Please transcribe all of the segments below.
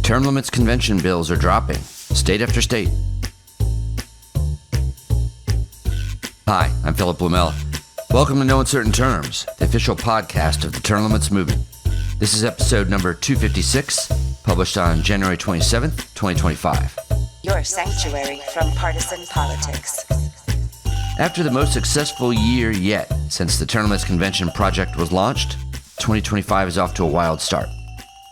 Term limits convention bills are dropping, state after state. Hi, I'm Philip Blumel. Welcome to No Uncertain Terms, the official podcast of the term limits movement. This is episode number 256, published on January 27th, 2025. Your sanctuary from partisan politics. After the most successful year yet since the Term Limits Convention project was launched, 2025 is off to a wild start,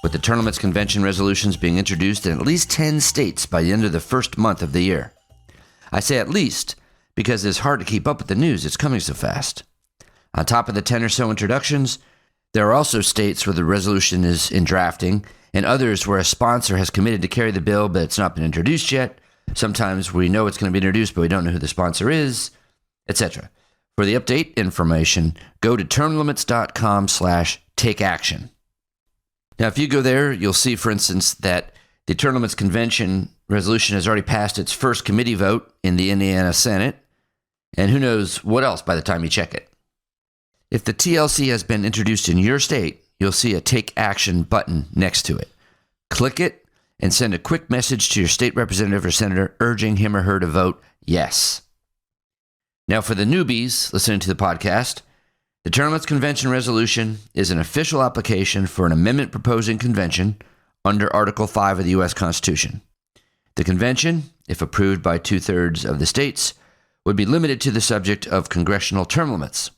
with the Term Limits Convention resolutions being introduced in at least 10 states by the end of the first month of the year. I say at least because it's hard to keep up with the news, it's coming so fast. On top of the 10 or so introductions, there are also states where the resolution is in drafting, and others where a sponsor has committed to carry the bill, but it's not been introduced yet. Sometimes we know it's going to be introduced, but we don't know who the sponsor is, etc. For the update information, go to termlimits.com/takeaction. Now, if you go there, you'll see, for instance, that the Term Limits Convention resolution has already passed its first committee vote in the Indiana Senate, and who knows what else by the time you check it. If the TLC has been introduced in your state, you'll see a Take Action button next to it. Click it and send a quick message to your state representative or senator urging him or her to vote yes. Now, for the newbies listening to the podcast, the Term Limits Convention resolution is an official application for an amendment proposing convention under Article 5 of the U.S. Constitution. The convention, if approved by 2/3 of the states, would be limited to the subject of congressional term limits.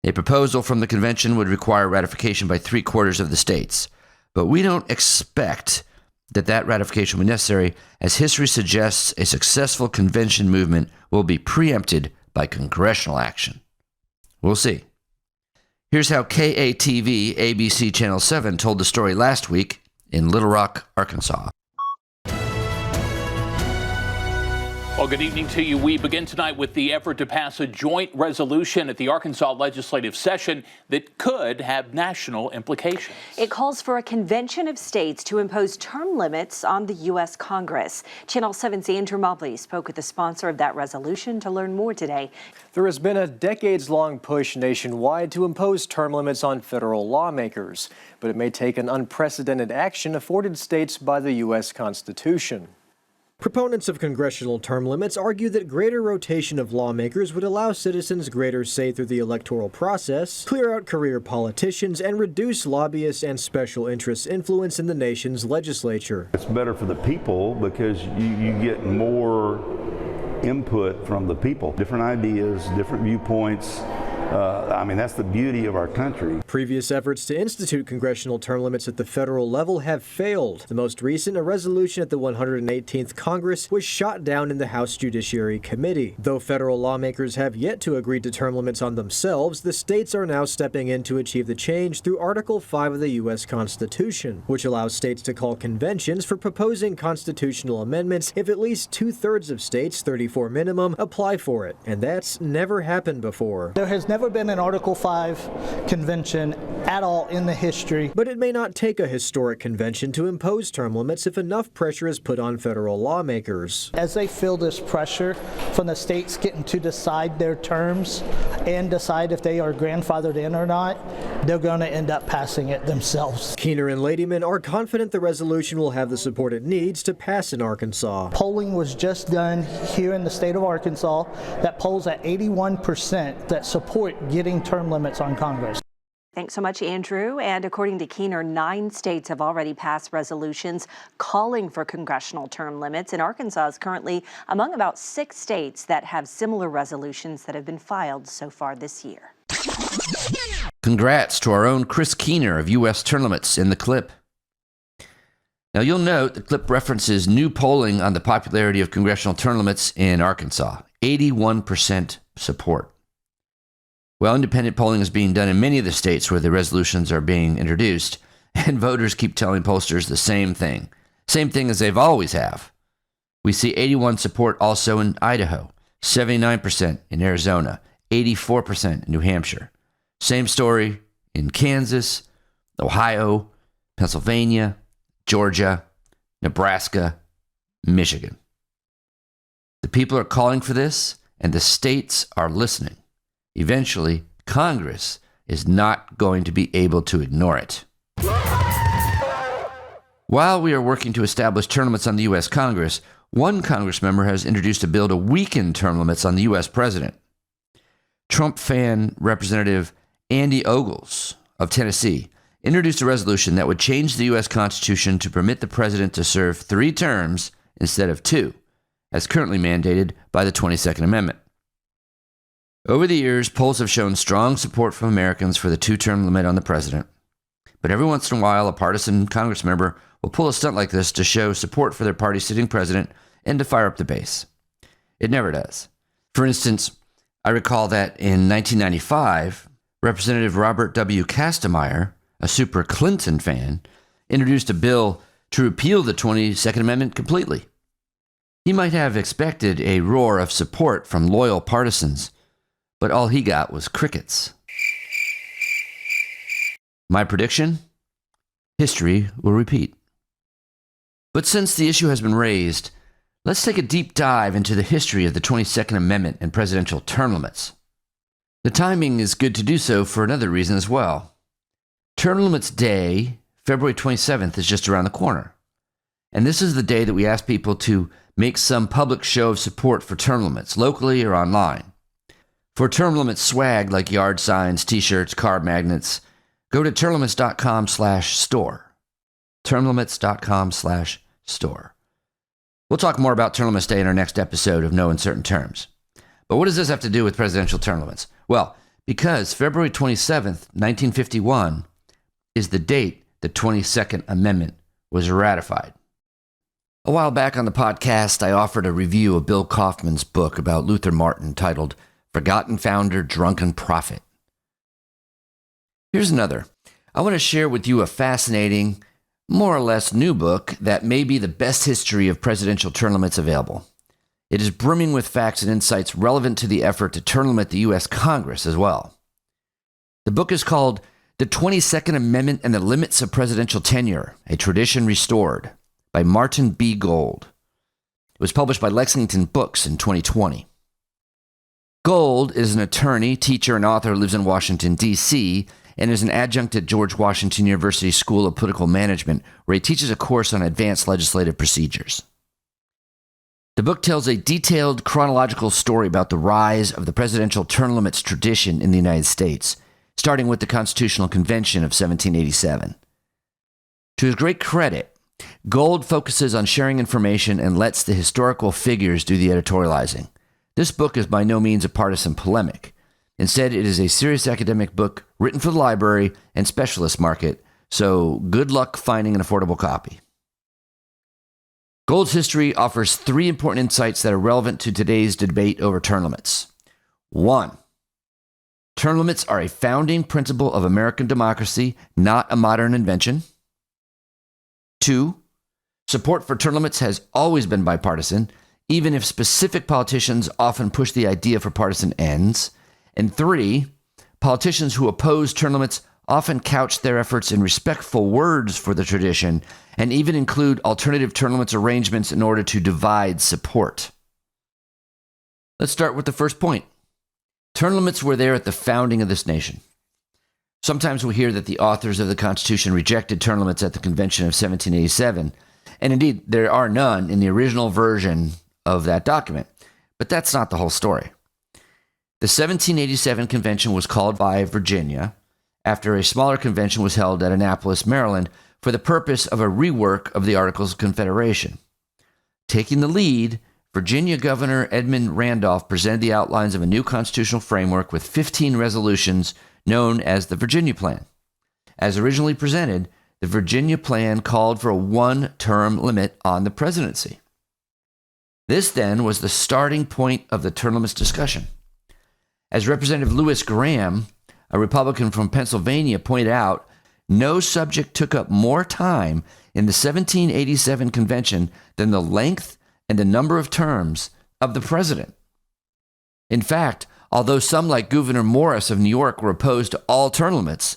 A proposal from the convention would require ratification by 3/4 of the states, but we don't expect that ratification will be necessary, as history suggests a successful convention movement will be preempted by congressional action. We'll see. Here's how KATV ABC Channel 7 told the story last week in Little Rock, Arkansas. Well, good evening to you. We begin tonight with the effort to pass a joint resolution at the Arkansas legislative session that could have national implications. It calls for a convention of states to impose term limits on the U.S. Congress. Channel 7's Andrew Mobley spoke with the sponsor of that resolution to learn more today. There has been a decades-long push nationwide to impose term limits on federal lawmakers, but it may take an unprecedented action afforded states by the U.S. Constitution. Proponents of congressional term limits argue that greater rotation of lawmakers would allow citizens greater say through the electoral process, clear out career politicians, and reduce lobbyists and special interests' influence in the nation's legislature. It's better for the people because you get more input from the people, different ideas, different viewpoints. That's the beauty of our country. Previous efforts to institute congressional term limits at the federal level have failed. The most recent, a resolution at the 118th Congress, was shot down in the House Judiciary Committee. Though federal lawmakers have yet to agree to term limits on themselves, the states are now stepping in to achieve the change through Article 5 of the U.S. Constitution, which allows states to call conventions for proposing constitutional amendments if at least 2/3 of states, 34 minimum, apply for it. And that's never happened before. There has never been an Article 5 convention at all in the history. But it may not take a historic convention to impose term limits if enough pressure is put on federal lawmakers. As they feel this pressure from the states getting to decide their terms and decide if they are grandfathered in or not, they're going to end up passing it themselves. Keener and Ladyman are confident the resolution will have the support it needs to pass in Arkansas. Polling was just done here in the state of Arkansas that polls at 81% that support getting term limits on Congress. Thanks so much, Andrew. And according to Keener, 9 states have already passed resolutions calling for congressional term limits, and Arkansas is currently among about 6 states that have similar resolutions that have been filed so far this year. Congrats to our own Chris Keener of U.S. Term Limits in the clip. Now, you'll note the clip references new polling on the popularity of congressional term limits in Arkansas, 81% support. Well, independent polling is being done in many of the states where the resolutions are being introduced, and voters keep telling pollsters the same thing as they've always have. We see 81% support also in Idaho, 79% in Arizona, 84% in New Hampshire. Same story in Kansas, Ohio, Pennsylvania, Georgia, Nebraska, Michigan. The people are calling for this, and the states are listening. Eventually, Congress is not going to be able to ignore it. While we are working to establish term limits on the U.S. Congress, one Congress member has introduced a bill to weaken term limits on the U.S. president. Trump fan Representative Andy Ogles of Tennessee introduced a resolution that would change the U.S. Constitution to permit the president to serve 3 terms instead of 2, as currently mandated by the 22nd Amendment. Over the years, polls have shown strong support from Americans for the 2-term limit on the president. But every once in a while, a partisan Congress member will pull a stunt like this to show support for their party's sitting president and to fire up the base. It never does. For instance, I recall that in 1995, Representative Robert W. Kastemeyer, a super Clinton fan, introduced a bill to repeal the 22nd Amendment completely. He might have expected a roar of support from loyal partisans, but all he got was crickets. My prediction? History will repeat. But since the issue has been raised, let's take a deep dive into the history of the 22nd Amendment and presidential term limits. The timing is good to do so for another reason as well. Term Limits Day, February 27th, is just around the corner. And this is the day that we ask people to make some public show of support for term limits, locally or online. For term limit swag like yard signs, t-shirts, card magnets, go to termlimits.com/store. termlimits.com/store. We'll talk more about Term Limits Day in our next episode of No Uncertain Terms. But what does this have to do with presidential term limits? Well, because February 27th, 1951 is the date the 22nd Amendment was ratified. A while back on the podcast, I offered a review of Bill Kaufman's book about Luther Martin titled Forgotten Founder, Drunken Prophet. Here's another. I want to share with you a fascinating, more or less new book that may be the best history of presidential term limits available. It is brimming with facts and insights relevant to the effort to term limit the U.S. Congress as well. The book is called The 22nd Amendment and the Limits of Presidential Tenure, A Tradition Restored by Martin B. Gold. It was published by Lexington Books in 2020. Gold is an attorney, teacher, and author who lives in Washington, D.C., and is an adjunct at George Washington University School of Political Management, where he teaches a course on advanced legislative procedures. The book tells a detailed chronological story about the rise of the presidential term limits tradition in the United States, starting with the Constitutional Convention of 1787. To his great credit, Gold focuses on sharing information and lets the historical figures do the editorializing. This book is by no means a partisan polemic. Instead, it is a serious academic book written for the library and specialist market, so good luck finding an affordable copy. Gold's history offers 3 important insights that are relevant to today's debate over term limits. 1. Term limits are a founding principle of American democracy, not a modern invention. 2. Support for term limits has always been bipartisan, even if specific politicians often push the idea for partisan ends. And 3, politicians who oppose term limits often couch their efforts in respectful words for the tradition and even include alternative term limits arrangements in order to divide support. Let's start with the first point. Term limits were there at the founding of this nation. Sometimes we hear that the authors of the Constitution rejected term limits at the Convention of 1787, and indeed there are none in the original version of that document, but that's not the whole story. The 1787 convention was called by Virginia after a smaller convention was held at Annapolis, Maryland, for the purpose of a rework of the Articles of Confederation. Taking the lead, Virginia Governor Edmund Randolph presented the outlines of a new constitutional framework with 15 resolutions known as the Virginia Plan. As originally presented, the Virginia Plan called for a 1-term limit on the presidency. This then was the starting point of the term limits discussion. As Representative Lewis Graham, a Republican from Pennsylvania, pointed out, no subject took up more time in the 1787 convention than the length and the number of terms of the president. In fact, although some like Gouverneur Morris of New York were opposed to all term limits,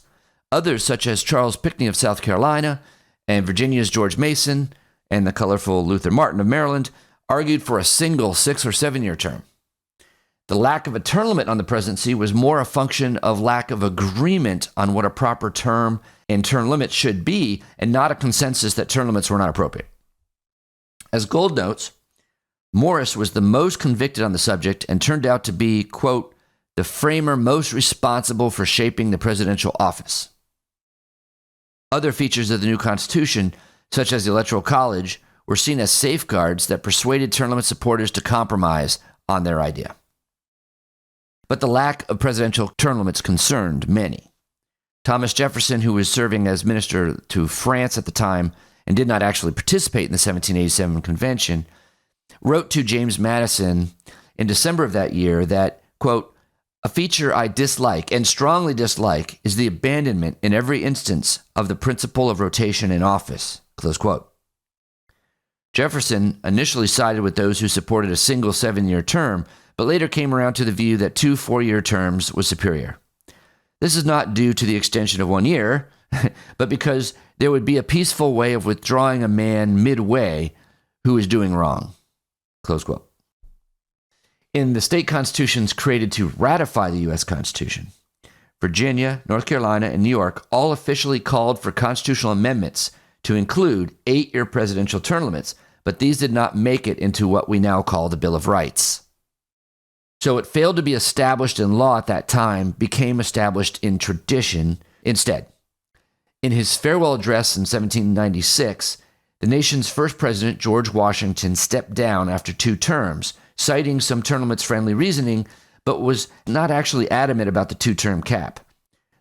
others such as Charles Pinckney of South Carolina and Virginia's George Mason and the colorful Luther Martin of Maryland argued for a single 6- or 7-year term. The lack of a term limit on the presidency was more a function of lack of agreement on what a proper term and term limits should be, and not a consensus that term limits were not appropriate. As Gold notes, Morris was the most convicted on the subject and turned out to be, quote, the framer most responsible for shaping the presidential office. Other features of the new Constitution, such as the Electoral College, were seen as safeguards that persuaded term limit supporters to compromise on their idea. But the lack of presidential term limits concerned many. Thomas Jefferson, who was serving as minister to France at the time and did not actually participate in the 1787 convention, wrote to James Madison in December of that year that, quote, a feature I dislike and strongly dislike is the abandonment in every instance of the principle of rotation in office, close quote. Jefferson initially sided with those who supported a single 7-year term, but later came around to the view that 2 4-year terms was superior. This is not due to the extension of 1 year, but because there would be a peaceful way of withdrawing a man midway who is doing wrong, close quote. In the state constitutions created to ratify the U.S. Constitution, Virginia, North Carolina, and New York all officially called for constitutional amendments to include 8-year presidential term limits, but these did not make it into what we now call the Bill of Rights. So it failed to be established in law at that time, became established in tradition instead. In his farewell address in 1796, the nation's first president, George Washington, stepped down after 2 terms, citing some term limits-friendly reasoning, but was not actually adamant about the 2-term cap.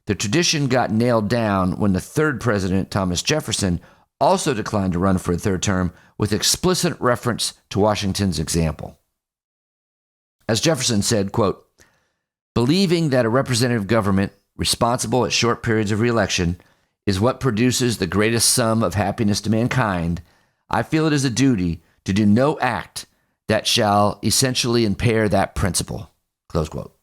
The tradition got nailed down when the 3rd president, Thomas Jefferson, also declined to run for a 3rd term with explicit reference to Washington's example. As Jefferson said, quote, believing that a representative government responsible at short periods of re-election is what produces the greatest sum of happiness to mankind, I feel it is a duty to do no act that shall essentially impair that principle, close quote.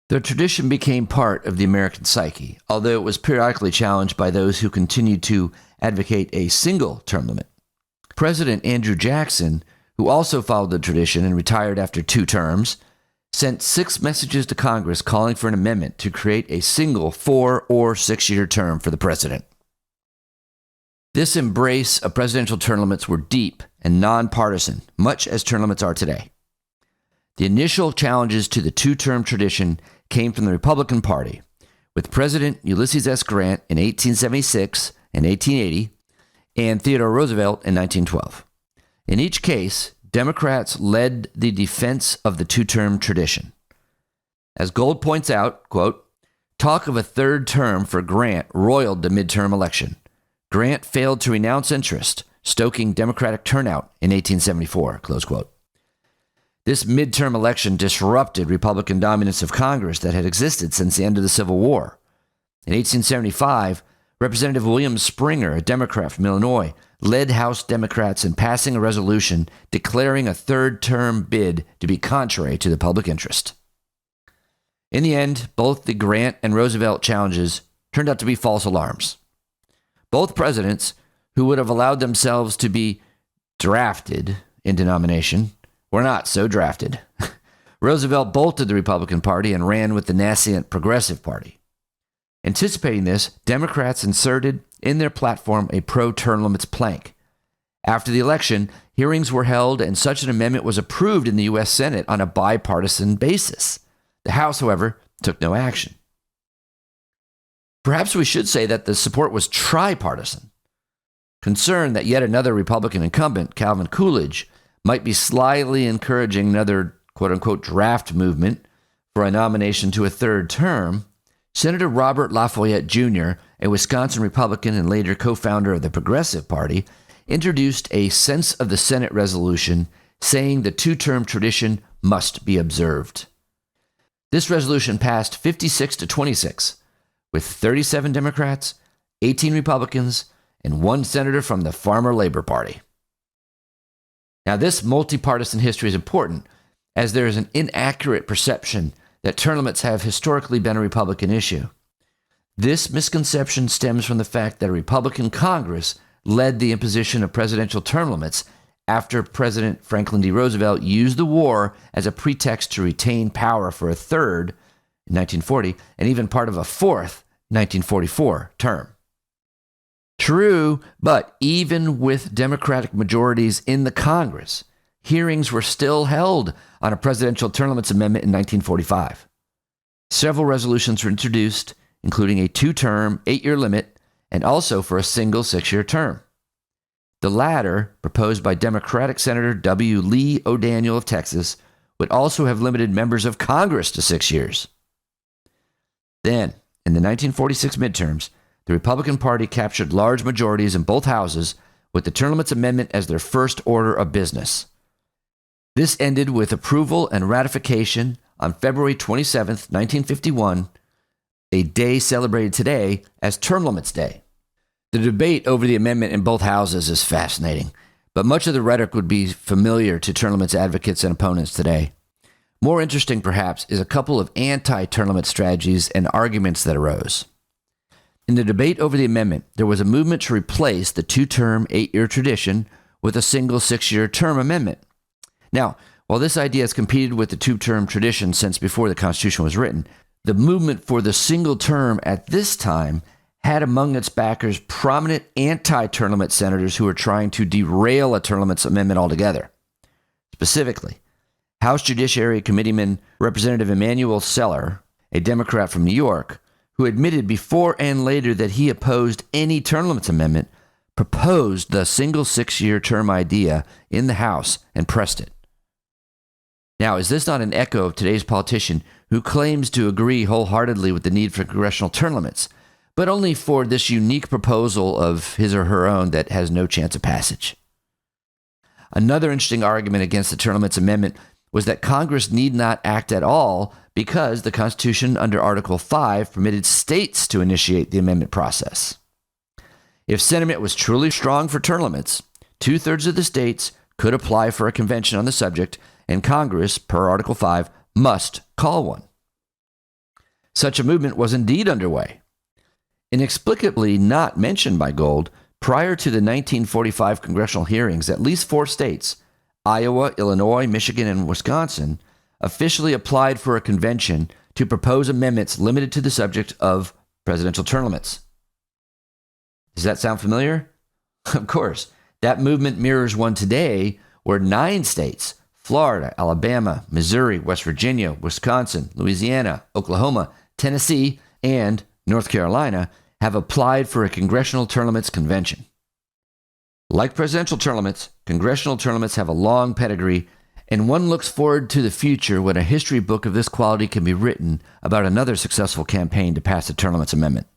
The tradition became part of the American psyche, although it was periodically challenged by those who continued to advocate a single term limit. President Andrew Jackson, who also followed the tradition and retired after 2 terms, sent 6 messages to Congress calling for an amendment to create a single 4 or 6-year term for the president. This embrace of presidential term limits were deep and nonpartisan, much as term limits are today. The initial challenges to the 2-term tradition came from the Republican Party, with President Ulysses S. Grant in 1876 and 1880, and Theodore Roosevelt in 1912. In each case, Democrats led the defense of the 2-term tradition. As Gold points out, quote, talk of a 3rd term for Grant roiled the midterm election. Grant failed to renounce interest, stoking Democratic turnout in 1874, close quote. This midterm election disrupted Republican dominance of Congress that had existed since the end of the Civil War. In 1875, Representative William Springer, a Democrat from Illinois, led House Democrats in passing a resolution declaring a 3rd-term bid to be contrary to the public interest. In the end, both the Grant and Roosevelt challenges turned out to be false alarms. Both presidents, who would have allowed themselves to be drafted into nomination, were not so drafted. Roosevelt bolted the Republican Party and ran with the nascent Progressive Party. Anticipating this, Democrats inserted in their platform a pro-term limits plank. After the election, hearings were held and such an amendment was approved in the U.S. Senate on a bipartisan basis. The House, however, took no action. Perhaps we should say that the support was tripartisan. Concerned that yet another Republican incumbent, Calvin Coolidge, might be slyly encouraging another quote-unquote draft movement for a nomination to a 3rd term, Senator Robert Lafayette Jr., a Wisconsin Republican and later co-founder of the Progressive Party, introduced a sense of the Senate resolution saying the 2-term tradition must be observed. This resolution passed 56-26, with 37 Democrats, 18 Republicans, and 1 senator from the Farmer Labor Party. Now, this multi-partisan history is important, as there is an inaccurate perception that term limits have historically been a Republican issue. This misconception stems from the fact that a Republican Congress led the imposition of presidential term limits after President Franklin D. Roosevelt used the war as a pretext to retain power for a 3rd in 1940 and even part of a 4th 1944 term. True, but even with Democratic majorities in the Congress, hearings were still held on a presidential term limits amendment in 1945. Several resolutions were introduced, including a 2-term, 8-year limit, and also for a single 6-year term. The latter, proposed by Democratic Senator W. Lee O'Daniel of Texas, would also have limited members of Congress to 6 years. Then, in the 1946 midterms, the Republican Party captured large majorities in both houses with the term limits amendment as their first order of business. This ended with approval and ratification on February 27, 1951, a day celebrated today as Term Limits Day. The debate over the amendment in both houses is fascinating, but much of the rhetoric would be familiar to term limits advocates and opponents today. More interesting, perhaps, is a couple of anti-term limit strategies and arguments that arose. In the debate over the amendment, there was a movement to replace the 2-term, 8-year tradition with a single 6-year term amendment. Now, while this idea has competed with the 2-term tradition since before the Constitution was written, the movement for the single term at this time had among its backers prominent anti-term limit senators who were trying to derail a term limits amendment altogether. Specifically, House Judiciary Committeeman Representative Emanuel Seller, a Democrat from New York, who admitted before and later that he opposed any term limits amendment, proposed the single 6-year term idea in the House and pressed it. Now, is this not an echo of today's politician who claims to agree wholeheartedly with the need for congressional term limits, but only for this unique proposal of his or her own that has no chance of passage? Another interesting argument against the term limits amendment was that Congress need not act at all because the Constitution under Article 5 permitted states to initiate the amendment process. If sentiment was truly strong for term limits, 2/3 of the states could apply for a convention on the subject, and Congress, per Article 5, must call one. Such a movement was indeed underway. Inexplicably not mentioned by Gold, prior to the 1945 congressional hearings, at least 4 states, Iowa, Illinois, Michigan, and Wisconsin, officially applied for a convention to propose amendments limited to the subject of presidential term limits. Does that sound familiar? Of course. That movement mirrors one today where 9 states, Florida, Alabama, Missouri, West Virginia, Wisconsin, Louisiana, Oklahoma, Tennessee, and North Carolina, have applied for a congressional term limits convention. Like presidential term limits, congressional term limits have a long pedigree, and one looks forward to the future when a history book of this quality can be written about another successful campaign to pass the term limits amendment.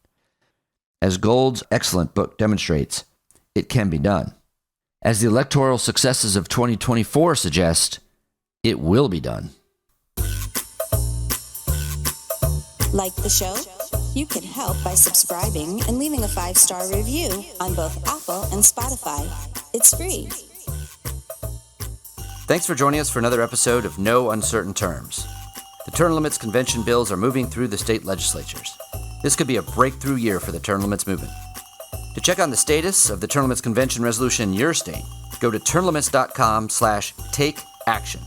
As Gold's excellent book demonstrates, it can be done. As the electoral successes of 2024 suggest, it will be done. Like the show? You can help by subscribing and leaving a 5-star review on both Apple and Spotify. It's free. Thanks for joining us for another episode of No Uncertain Terms. The term limits convention bills are moving through the state legislatures. This could be a breakthrough year for the term limits movement. To check on the status of the term limits convention resolution in your state, go to termlimits.com/takeaction.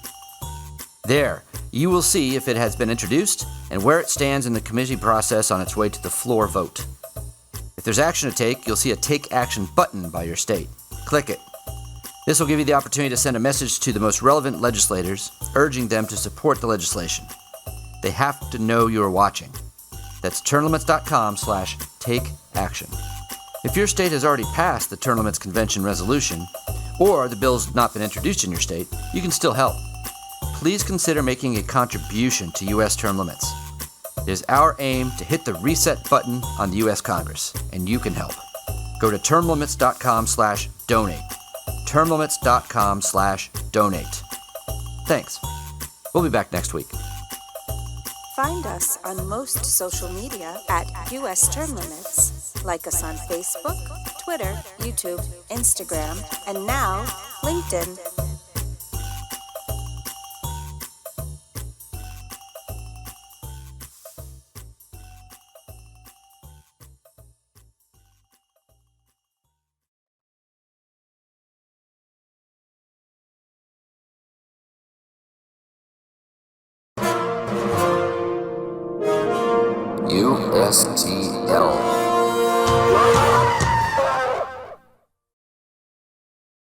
There, you will see if it has been introduced and where it stands in the committee process on its way to the floor vote. If there's action to take, you'll see a Take Action button by your state. Click it. This will give you the opportunity to send a message to the most relevant legislators, urging them to support the legislation. They have to know you are watching. That's termlimits.com/takeaction. If your state has already passed the Term Limits Convention resolution, or the bill's not been introduced in your state, you can still help. Please consider making a contribution to U.S. term limits. It is our aim to hit the reset button on the U.S. Congress, and you can help. Go to termlimits.com/donate. termlimits.com/donate. Thanks. We'll be back next week. Find us on most social media at US Term Limits. Like us on Facebook, Twitter, YouTube, Instagram, and now LinkedIn. USTL.